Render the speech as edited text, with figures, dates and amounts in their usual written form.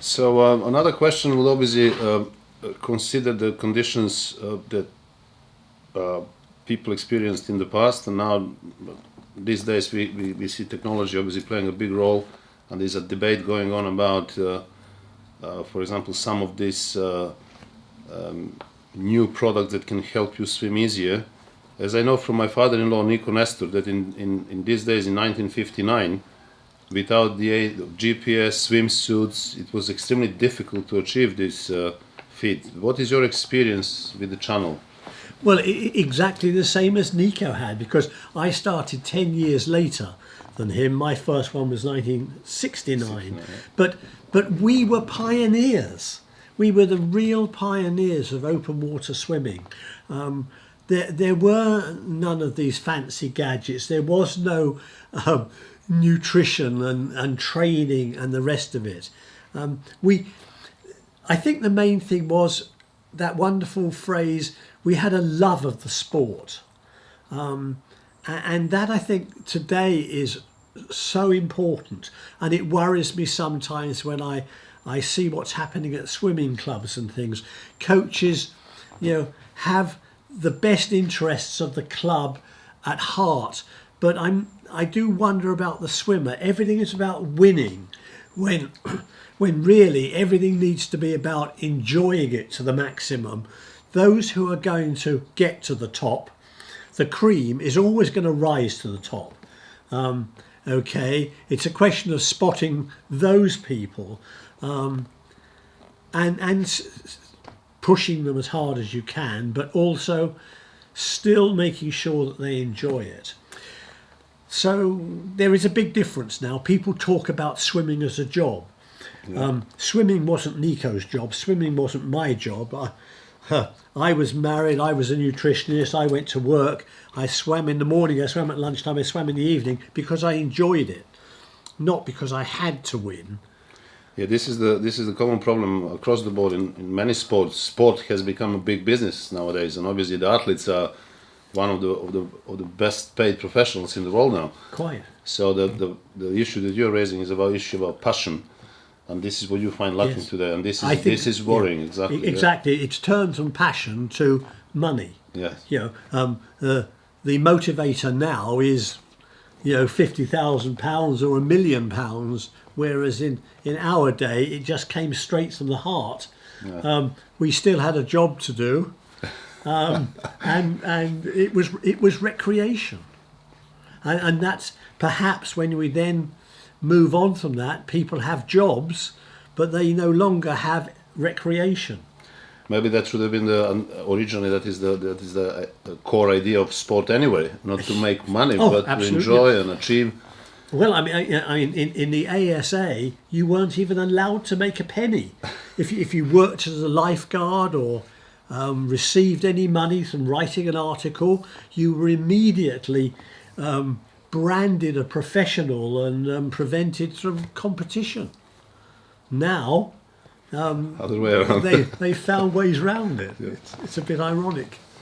So another question will obviously consider the conditions that people experienced in the past, and now these days we see technology obviously playing a big role, and there's a debate going on about, for example, some of these new products that can help you swim easier. As I know from my father-in-law, Nico Nestor, that in these days, in 1959, without the GPS swimsuits, it was extremely difficult to achieve this feat. What is your experience with the channel? Well, exactly the same as Nico had, because I started 10 years later than him. My first one was 1969. But we were pioneers. We were the real pioneers of open water swimming. There were none of these fancy gadgets. There was no nutrition and training and the rest of it. I think the main thing was that wonderful phrase, we had a love of the sport. And that, I think, today is so important. And it worries me sometimes when I see what's happening at swimming clubs and things. Coaches, have the best interests of the club at heart, but I do wonder about the swimmer. Everything is about winning, when really everything needs to be about enjoying it to the maximum. Those who are going to get to the top, the cream is always going to rise to the top. It's a question of spotting those people and pushing them as hard as you can, but also still making sure that they enjoy it. So there is a big difference now. People talk about swimming as a job. Yeah. Swimming wasn't Nico's job. Swimming wasn't my job. I was married. I was a nutritionist. I went to work. I swam in the morning. I swam at lunchtime. I swam in the evening because I enjoyed it, not because I had to win. Yeah, this is the common problem across the board in many sports. Sport has become a big business nowadays, and obviously the athletes are one of the best paid professionals in the world now. Quite. So the issue that you're raising is about passion, and this is what you find lacking today, and this is worrying. Yeah, exactly. It's turned from passion to money. Yes. The motivator now is £50,000 or £1 million, whereas in our day it just came straight from the heart. Yeah. We still had a job to do. And it was recreation, and that's perhaps when we then move on from that, people have jobs, but they no longer have recreation. Maybe that should have been originally that is the core idea of sport anyway, not to make money, but absolutely. To enjoy and achieve. Well, I mean, in the ASA, you weren't even allowed to make a penny if you worked as a lifeguard or received any money from writing an article. You were immediately branded a professional and prevented from competition. Now, other way around. they found ways around it. Yeah. It's a bit ironic.